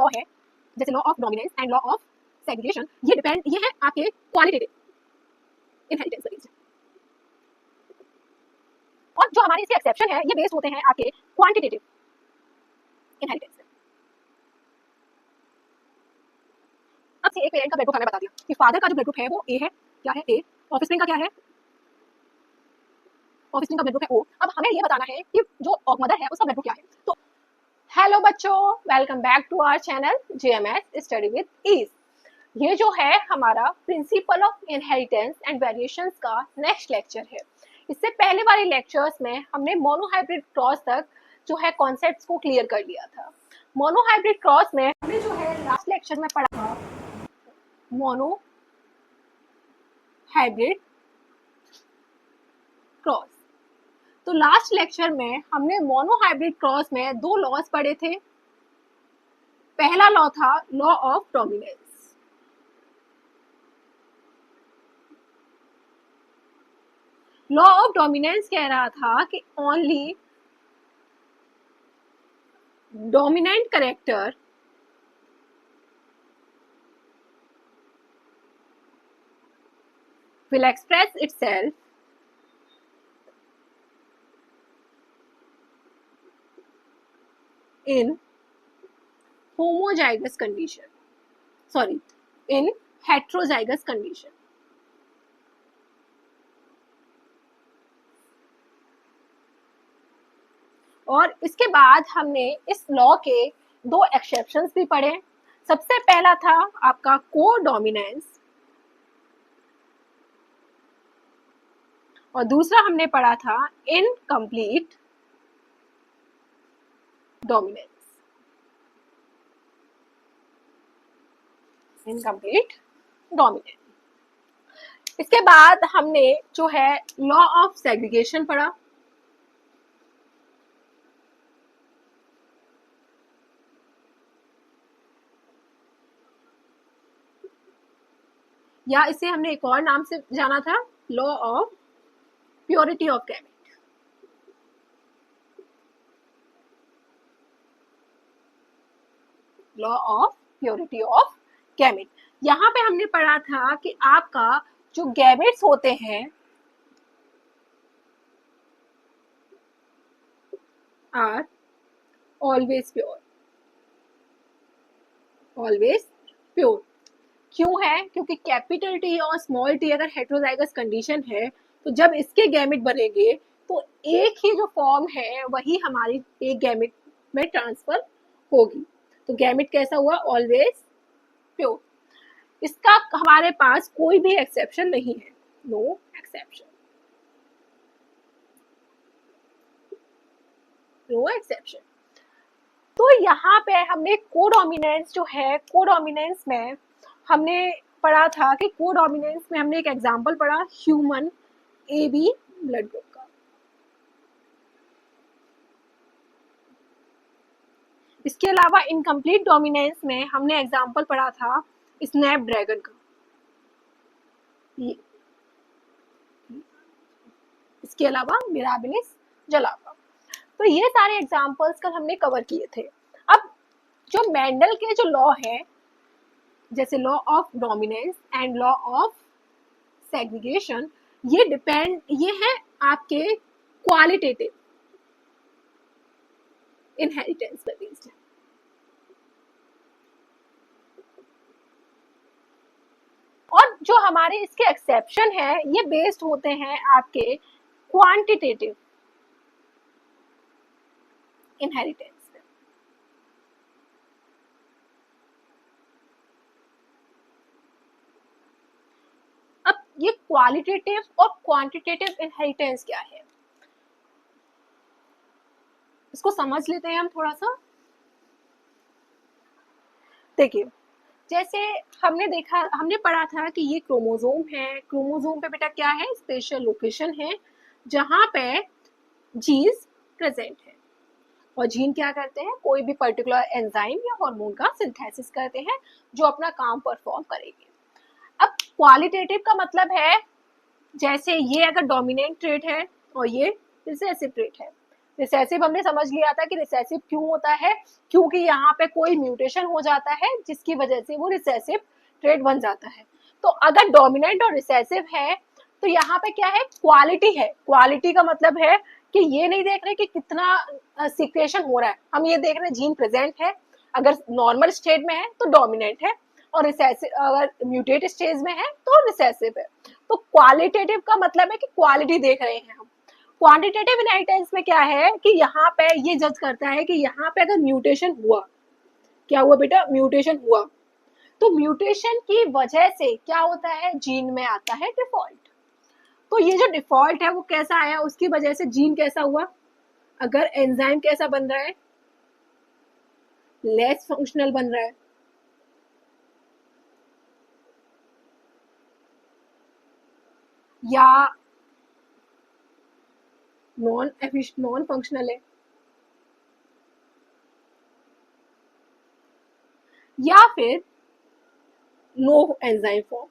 Law है जैसे law of dominance and law of segregation, ये है आपके क्वालिटेटिव इनहेरिटेंस पे बेस्ड। और जो हमारे इसके एक्सेप्शन है ये बेस्ड होते हैं आपके क्वांटिटेटिव इनहेरिटेंस पे। अब से एक पेरेंट का ब्लड ग्रुप हमें बता दिया कि फादर का जो ब्लड ग्रुप है वो ए है, क्या है ए, ऑफस्प्रिंग का क्या है, ऑफस्प्रिंग का ब्लड ग्रुप है ओ। अब हमें ये बताना है कि जो मदर है उसका ब्लड ग्रुप क्या है। तो हेलो बच्चों, welcome back to our channel JMS study with ease. ये जो है हमारा principle of inheritance and variations का नेक्स्ट लेक्चर है। इससे पहले वाले लेक्चर्स में हमने मोनोहाइब्रिड क्रॉस तक जो है कॉन्सेप्ट्स को क्लियर कर लिया था। मोनोहाइब्रिड क्रॉस में हमने जो है लास्ट लेक्चर में पढ़ा था मोनोहाइब्रिड क्रॉस। तो लास्ट लेक्चर में हमने मोनोहाइब्रिड क्रॉस में दो लॉज पढ़े थे। पहला लॉ था law of dominance. Law of dominance कह रहा था कि only dominant character will express itself in homozygous condition, sorry, in heterozygous condition. और इसके बाद हमने इस लॉ के दो एक्सेप्शंस भी पढ़े। सबसे पहला था आपका कोडोमिनेंस और दूसरा हमने पढ़ा था इनकम्प्लीट डोमिनेंस। Incomplete dominance. इसके बाद हमने जो है लॉ ऑफ सेग्रीगेशन पढ़ा। या इसे हमने एक और नाम से जाना था law of purity of gamete. Law of purity of gamete. यहां पे हमने पढ़ा था कि आपका जो गैमेट्स होते हैं are always pure. Always pure क्यों है? क्योंकि कैपिटल टी और स्मॉल टी अगर हेटेरोजाइगस कंडीशन है तो जब इसके गैमेट बनेंगे तो एक ही जो फॉर्म है वही हमारी एक गैमेट में ट्रांसफर होगी। तो गैमेट कैसा हुआ? Always pure. इसका हमारे पास कोई भी एक्सेप्शन नहीं है, नो एक्सेप्शन, नो एक्सेप्शन। तो यहाँ पे हमने कोडोमिनेंस जो है, कोडोमिनेंस में हमने पढ़ा था कि कोडोमिनेंस में हमने एक एग्जांपल पढ़ा ह्यूमन AB ब्लड ग्रुप का। इसके अलावा इनकम्प्लीट डोमिनेंस में हमने एग्जांपल पढ़ा था स्नैपड्रैगन का। इसके अलावा मिराबिलिस जलावा। तो ये सारे एग्जांपल्स कल हमने कवर किए थे। अब जो मेंडल के जो लॉ है जैसे law of dominance and law of segregation, ये है आपके क्वालिटेटिव इनहेरिटेंस पे बेस्ड है। और जो हमारे इसके एक्सेप्शन है ये बेस्ड होते हैं आपके क्वांटिटेटिव इनहेरिटेंस पे। अब ये क्वालिटेटिव और क्वांटिटेटिव इनहेरिटेंस क्या है इसको समझ लेते हैं हम थोड़ा सा। देखिए, जैसे हमने पढ़ा था कि ये क्रोमोसोम है। क्रोमोसोम पे बेटा क्या है? स्पेशल लोकेशन है जहां पे जीन्स प्रेजेंट है। और जीन क्या करते हैं? कोई भी पर्टिकुलर एंजाइम या हार्मोन का सिंथेसिस करते हैं जो अपना काम परफॉर्म करेंगे। अब क्वालिटेटिव का मतलब है जैसे ये अगर डोमिनेंट ट्रेट है और ये रिसेसिव ट्रेट है रिसेसिव हमने समझ लिया था कि रिसेसिव क्यों होता है, क्योंकि यहाँ पे कोई म्यूटेशन हो जाता है जिसकी वजह से वो रिसेसिव ट्रेट बन जाता है। तो अगर डोमिनेंट और रिसेसिव है तो यहाँ पे क्या है, क्वालिटी है। क्वालिटी का मतलब है कि ये नहीं देख रहे कि कितना सिक्रेशन हो रहा है, हम ये देख रहे हैं जीन प्रेजेंट है, अगर नॉर्मल स्टेट में है तो डोमिनेंट है, और रिसेसिव अगर म्यूटेट स्टेज में है तो रिसेसिव है। तो क्वालिटेटिव का मतलब है कि क्वालिटी देख रहे हैं हम। क्वांटिटेटिव इनहेरिटेंस में क्या है कि यहाँ पे ये जज करता है कि यहाँ पे अगर म्यूटेशन हुआ, क्या हुआ बेटा, म्यूटेशन हुआ, तो म्यूटेशन की वजह से क्या होता है, जीन में आता है डिफॉल्ट। तो ये जो डिफॉल्ट है वो कैसा आया, उसकी वजह से जीन कैसा हुआ, अगर एंजाइम कैसा बन रहा है, लेस फंक्शनल बन रहा है, या नॉन फंक्शनल है, या फिर नो एंजाइम फॉर्म।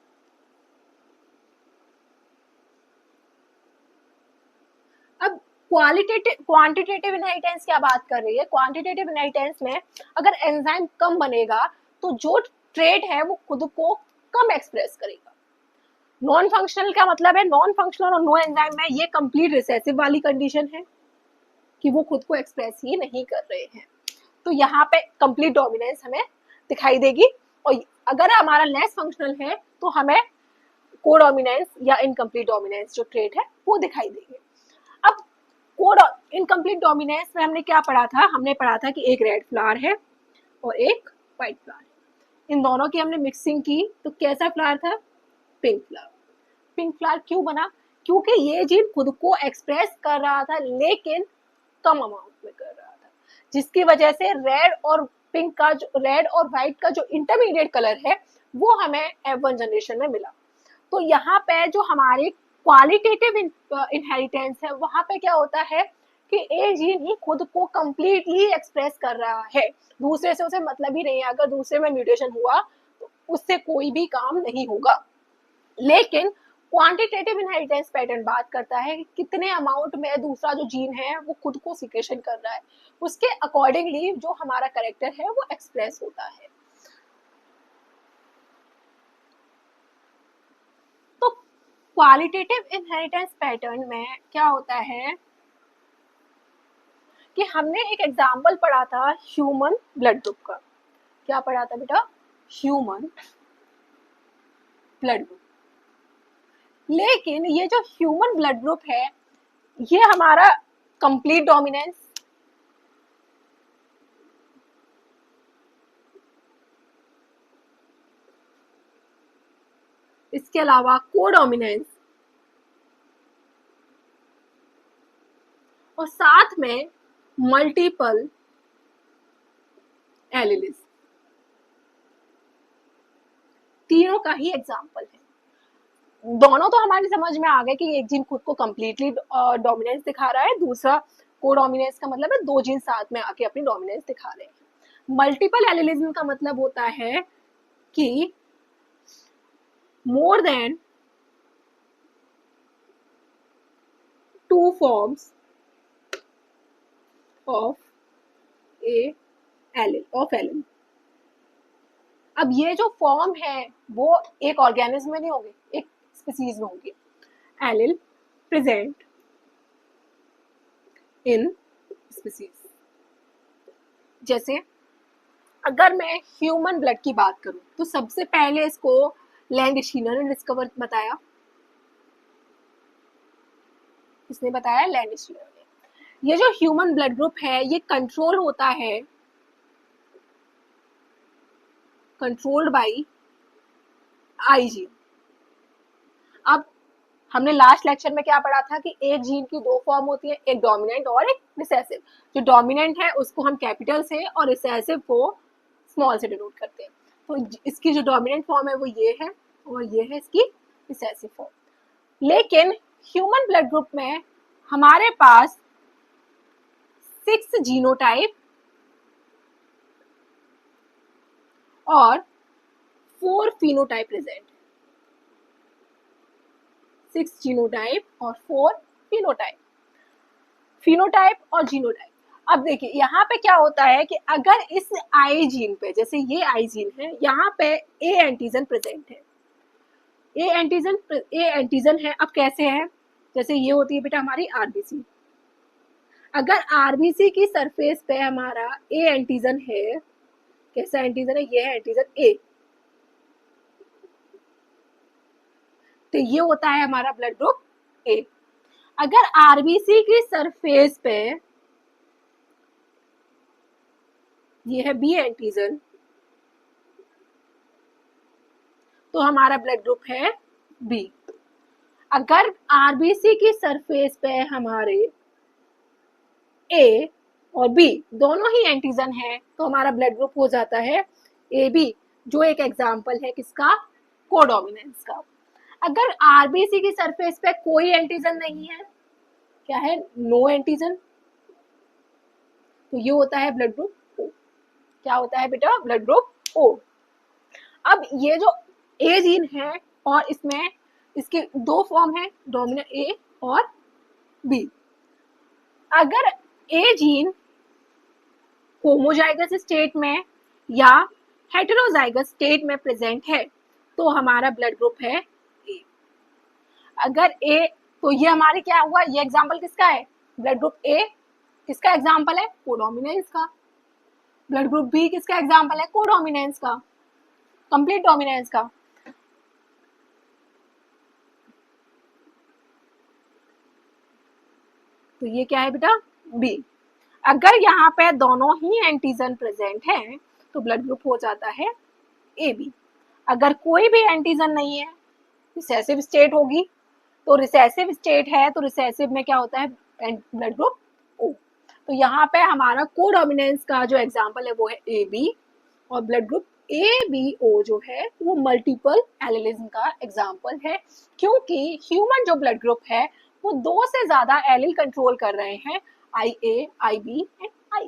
अब क्वांटिटेटिव इनहेरिटेंस क्या बात कर रही है, क्वांटिटेटिव इनहेरिटेंस में अगर एंजाइम कम बनेगा तो जो ट्रेट है वो खुद को कम एक्सप्रेस करेगा। नॉन फंक्शनल का मतलब है, नॉन फंक्शनल और नो एंजाइम में ये कंप्लीट रिसेसिव वाली कंडीशन है कि वो खुद को एक्सप्रेस ही नहीं कर रहे हैं। तो यहाँ पे कंप्लीट डोमिनेंस हमें दिखाई देगी, और अगर हमारा लेस फंक्शनल है तो हमें कोडोमिनेंस या इनकम्प्लीट डोमिनेंस जो ट्रेट है वो दिखाई देगी। अब कोड इनकम्प्लीट डोमिनेंस में हमने क्या पढ़ा था, हमने पढ़ा था कि एक रेड फ्लावर है और एक व्हाइट फ्लावर, इन दोनों की हमने मिक्सिंग की तो कैसा फ्लावर था, पिंक फ्लावर। पिंक फ्लावर क्यों बना, क्योंकि ये जीन खुद को एक्सप्रेस कर रहा था लेकिन कम अमाउंट में कर रहा था, जिसकी वजह से रेड और पिंक का जो, रेड और व्हाइट का जो इंटरमीडिएट कलर है वो हमें F1 जनरेशन में मिला। तो यहाँ पे जो हमारी क्वालिटेटिव इनहेरिटेंस है वहां पे क्या होता है कि एक जीन ही खुद को कंप्लीटली एक्सप्रेस कर रहा है, दूसरे से उसे मतलब ही नहीं है, अगर दूसरे में म्यूटेशन हुआ तो उससे कोई भी काम नहीं होगा। लेकिन क्वांटिटेटिव इनहेरिटेंस पैटर्न बात करता है कि कितने अमाउंट में दूसरा जो जीन है वो खुद को सिक्रेशन कर रहा है, उसके अकॉर्डिंगली जो हमारा कैरेक्टर है वो एक्सप्रेस होता है। तो क्वालिटेटिव इनहेरिटेंस पैटर्न में क्या होता है कि हमने एक एग्जाम्पल पढ़ा था ह्यूमन ब्लड ग्रुप का, क्या पढ़ा था बेटा, ह्यूमन ब्लड ग्रुप। लेकिन ये जो ह्यूमन ब्लड ग्रुप है ये हमारा कंप्लीट डोमिनेंस, इसके अलावा कोडोमिनेंस, और साथ में मल्टीपल एलिलिस, तीनों का ही एग्जाम्पल है। दोनों तो हमारी समझ में आ गए कि एक जीन खुद को कंप्लीटली डोमिनेंस दिखा रहा है, दूसरा कोडोमिनेंस का मतलब है दो जीन साथ में आके अपनी डोमिनेंस दिखा रहे हैं। मल्टीपल एलिलिज्म का मतलब होता है कि more than 2 forms of a allele। अब ये जो फॉर्म है वो एक ऑर्गेनिज्म में नहीं होंगे, एक स्पीसीज में होंगे। Allele present in species. जैसे अगर मैं ह्यूमन ब्लड की बात करूं तो सबसे पहले इसको लैंडस्कीनर ने डिस्कवर बताया, किसने बताया, लैंडस्कीनर ने। ये जो ह्यूमन ब्लड ग्रुप है ये कंट्रोल होता है, कंट्रोल्ड बाई आई जीन। अब हमने लास्ट लेक्चर में क्या पढ़ा था कि एक जीन की दो फॉर्म होती है, एक डोमिनेंट और एक रिसेसिव। जो डोमिनेंट है उसको हम कैपिटल से और रिसेसिव को स्मॉल से डिनोट करते हैं। तो इसकी जो डोमिनेंट फॉर्म है वो ये है और ये है इसकी रिसेसिव फॉर्म। लेकिन ह्यूमन ब्लड ग्रुप में हमारे पास 6 जीनोटाइप और 4 फिनोटाइप प्रेजेंट, 6 जीनोटाइप और 4 फिनोटाइप। फिनोटाइप और जीनोटाइप। अब देखिए यहाँ पे क्या होता है कि अगर इस आई जीन पे, जैसे ये आई जीन है, यहाँ पे ए एंटीजन प्रेजेंट है, ए एंटीजन है। अब कैसे है, जैसे ये होती है बेटा हमारी आरबीसी, अगर आरबीसी की सरफेस पे हमारा ए एंटीजन है, कैसा एंटीजन है, ये है एंटीजन ए, तो ये होता है हमारा ब्लड ग्रुप ए। अगर आरबीसी की सरफेस पे ये है बी एंटीजन, तो हमारा ब्लड ग्रुप है बी। अगर आरबीसी की सरफेस पे हमारे ए और बी दोनों ही एंटीजन है, तो हमारा ब्लड ग्रुप हो जाता है ए बी, जो एक एग्जाम्पल है किसका, कोडोमिनेंस का। अगर आरबीसी की सरफेस पे कोई एंटीजन नहीं है, क्या है, नो एंटीजन, तो ये होता है ब्लड ग्रुप ओ। क्या होता है बेटा, ब्लड ग्रुप ओ। अब ये जो ए जीन है और इसमें इसके दो फॉर्म है, डोमिनेंट ए और बी। अगर ए जीन होमोजाइगस स्टेट में या हेटेरोजाइगस स्टेट में प्रेजेंट है, तो हमारा ब्लड ग्रुप है ए। अगर ए, तो ये हमारे क्या हुआ, ये एग्जांपल किसका है, ब्लड ग्रुप ए किसका एग्जांपल है, कोडोमिनेंस का। ब्लड ग्रुप बी किसका एग्जांपल है, कोडोमिनेंस का, कंप्लीट डोमिनेंस का। तो ये क्या है बेटा, बी। अगर यहाँ पे दोनों ही एंटीजन प्रेजेंट है, तो ब्लड ग्रुप हो जाता है ए बी। अगर कोई भी एंटीजन नहीं है, रिसेसिव स्टेट होगी, तो रिसेसिव स्टेट है तो रिसेसिव में क्या होता है, ब्लड ग्रुप ओ। तो यहाँ पे हमारा कोडोमिनेंस का जो एग्जांपल है वो है ए बी, और blood group A B O जो है वो मल्टीपल एलिलिज्म का एग्जांपल है, क्योंकि ह्यूमन जो ब्लड ग्रुप है वो 2 से ज्यादा एलिल कंट्रोल कर रहे हैं, आई ए, आई बी एंड आई।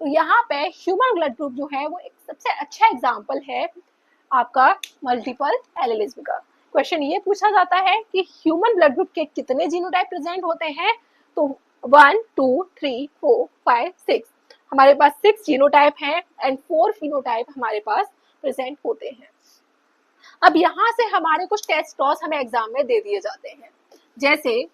तो यहाँ पे ह्यूमन ब्लड ग्रुप जो है वो एक सबसे अच्छा एग्जांपल है आपका मल्टीपल एलिलिज्म का। क्वेश्चन ये पूछा जाता है कि ह्यूमन ब्लड ग्रुप के कितने जीनोटाइप प्रेजेंट होते हैं, तो 1 2 3 4 5 6, हमारे पास 6 जीनोटाइप हैं एंड 4 फिनोटाइप हमारे पास प्रेजेंट होते हैं। अब यहाँ से हमारे कुछ टेस्ट क्रॉस हमें एग्जाम में दे दिए जाते हैं, जैसे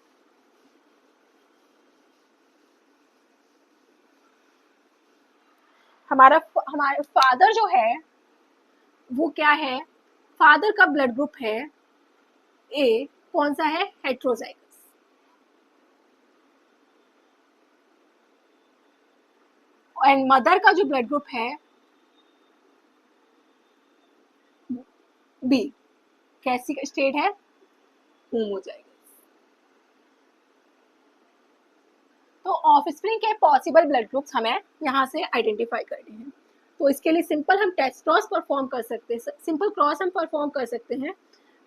हमारे फादर जो है वो क्या है, फादर का ब्लड ग्रुप है ए, कौन सा है, हेटेरोजाइगस। एंड मदर का जो ब्लड ग्रुप है बी, कैसी स्टेट है, होमोजाइगस। तो ऑफस्प्रिंग के पॉसिबल ब्लड ग्रुप्स हमें यहाँ से आइडेंटिफाई करने हैं। तो इसके लिए सिंपल हम टेस्ट क्रॉस परफॉर्म कर सकते हैं, सिंपल क्रॉस हम परफॉर्म कर सकते हैं।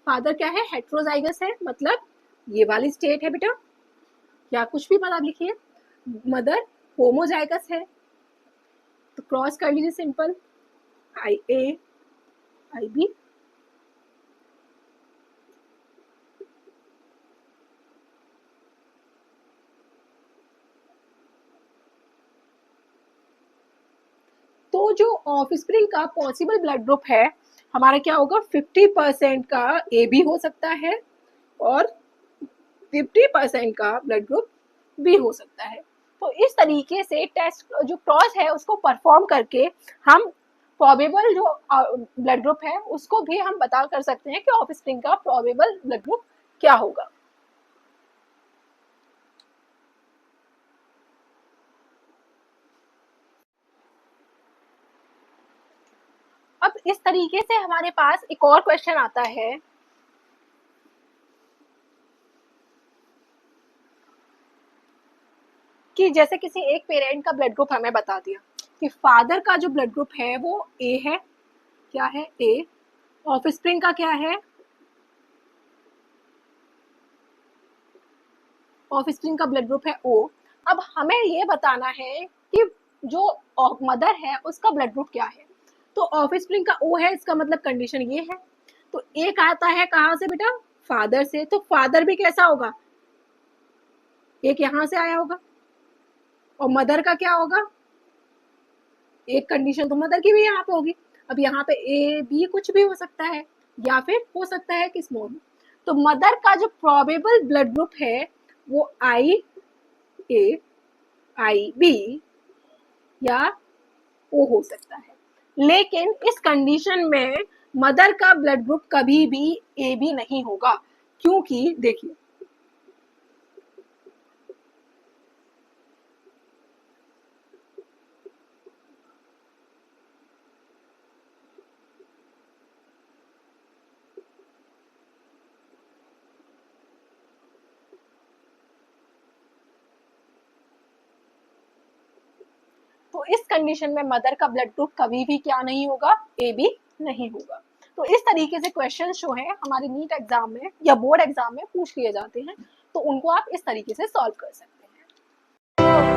फादर क्या है, हेटेरोजाइगस है, मतलब ये वाली स्टेट है बेटा, या कुछ भी मतलब लिखिए। मदर होमोजाइगस है, तो क्रॉस कर लीजिए सिंपल, आई ए आई बी। तो जो ऑफस्प्रिंग का पॉसिबल ब्लड ग्रुप है हमारा क्या होगा, 50% का ए बी हो सकता है और 50% का ब्लड ग्रुप बी हो सकता है। तो इस तरीके से टेस्ट जो क्रॉस है उसको परफॉर्म करके हम प्रोबेबल जो ब्लड ग्रुप है उसको भी हम बता कर सकते हैं कि ऑफस्प्रिंग का प्रोबेबल ब्लड ग्रुप क्या होगा। अब इस तरीके से हमारे पास एक और क्वेश्चन आता है कि जैसे किसी एक पेरेंट का ब्लड ग्रुप हमें बता दिया कि फादर का जो ब्लड ग्रुप है वो ए है, क्या है, ए। ऑफस्प्रिंग का क्या है, ऑफस्प्रिंग का ब्लड ग्रुप है ओ। अब हमें ये बताना है कि जो मदर है उसका ब्लड ग्रुप क्या है। तो ऑफस्प्रिंग का ओ है, इसका मतलब कंडीशन ये है। तो एक आता है कहाँ से बेटा, फादर से, तो फादर भी कैसा होगा, एक यहाँ से आया होगा, और मदर का क्या होगा, एक कंडीशन तो मदर की भी यहाँ पे होगी। अब यहाँ पे ए बी कुछ भी हो सकता है, या फिर हो सकता है कि स्मॉल। तो मदर का जो प्रोबेबल ब्लड ग्रुप है वो आई ए, आई बी या ओ हो सकता है। लेकिन इस कंडीशन में मदर का ब्लड ग्रुप कभी भी ए बी नहीं होगा, क्योंकि देखिए तो इस कंडीशन में मदर का ब्लड ग्रुप कभी भी क्या नहीं होगा, ए बी नहीं होगा। तो इस तरीके से क्वेश्चन जो है हमारे नीट एग्जाम में या बोर्ड एग्जाम में पूछ लिए जाते हैं, तो उनको आप इस तरीके से सॉल्व कर सकते हैं।